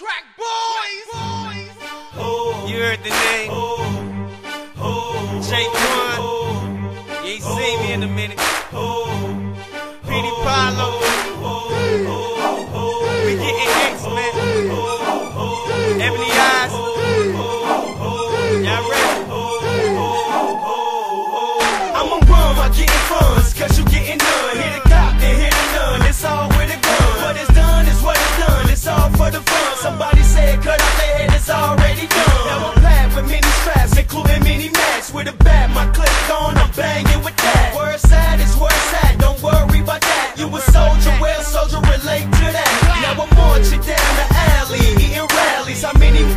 Track boys. You heard the name. J1. You ain't seen me in a minute. Petey Pablo. We getting X, man. Ebony Eyes. Y'all ready? I'ma run while getting funds, cause you getting none. Hit a cop, then hit a none. It's all with a gun. What is done is what is done. It's all for the fun. Somebody said cut off their head, it's already done. Now I'm packed with many straps, including mini mats. With a bat, my clip gone, I'm banging with that. Where it's at is where it's at, don't worry about that. You a soldier, well soldier, relate to that. Now I'm marching down the alley, eating rallies. How many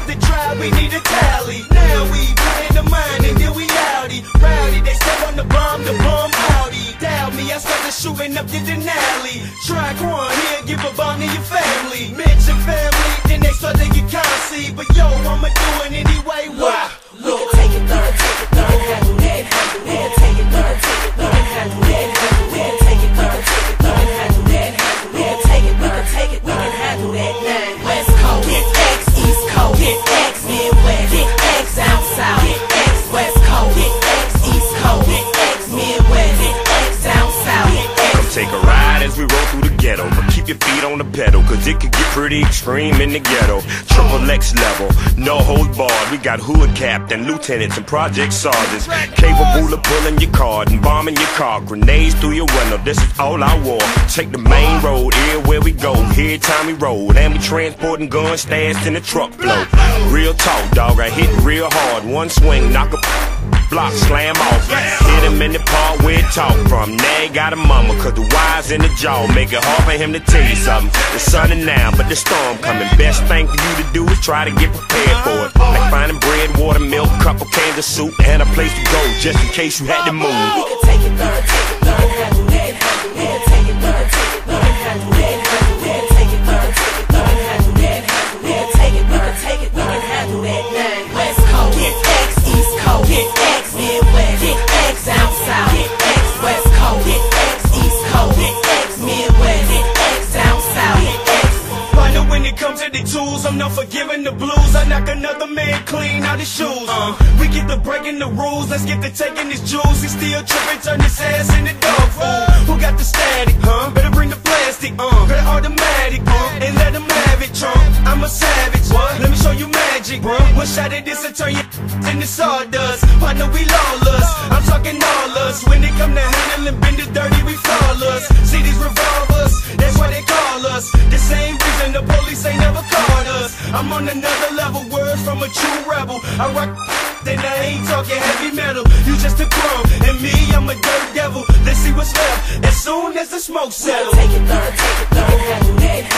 the drive, we need a tally. Now we put in the mind and then we outie. Rowdy, they step on the bomb outie. Doubt me, I started shooting up the Denali. Track one, here, give a bomb to your family. Mention family, then they start to get concy. But yo, I'ma do it anyway, why? We can take it third, handle that, handle that. We can take it third, handle that, handle that. We can take it third, handle that, handle that. We can take it, we can handle that now. West Coast, get X, East Coast, get X, Midwest, get X, down south, get X, West Coast, get X, East Coast, get X, Midwest, get X, down south, get X. Come take a ride as we roll through the ghetto, but keep your feet on the pedal, cause it could get pretty extreme in the ghetto. Triple X level, no holds barred. We got hood captain, lieutenants, and project sergeants capable of pulling your card and bombing your car. Grenades through your window, this is all I wore. Take the main road, everywhere we go. Here time we roll, and we transporting guns stashed in the truck flow. Real talk, dog, I hit real hard. One swing, knock a block, slam off. Hit him in the part where it talk from. Now he got a mama, cause the wires in the jaw make it hard for him to tell you something. The sun is now, but the storm coming. Best thing for you to do is try to get prepared for it. Like finding bread, water, milk, couple cans of soup, and a place to go, just in case you had to move. We can take it third, handle that, handle that. We can take it third, handle that, handle that. We can take it third, handle that, handle that. We can take it, we can handle that now. West Coast, get X, East Coast, get X, Midwest, get X, down south, get X, West Coast, get X, East Coast, get X, Midwest, get X, down south, get X. Partner, when it comes to the tools, I'm not forgiving the blues. I knock another man clean out his shoes. We get to breaking the rules, let's get to taking his jewels. He still tripping, turn his ass into dog food. Who got the static, Better bring the plastic, Better automatic, and let him have it, I'm a savage, let me show you magic, One shot at this and turn you into sawdust. Partner, we lawless, I'm talking all us. When it come to handling business dirty, we flawless. See these revolvers, that's why they call us. The same reason the police ain't never caught us. I'm on another level, words from a true rebel. I rock, then I ain't talking heavy metal. You just a crumb, and me, I'm a dirt devil. Let's see what's left, as soon as the smoke settles. Take it third, handle that.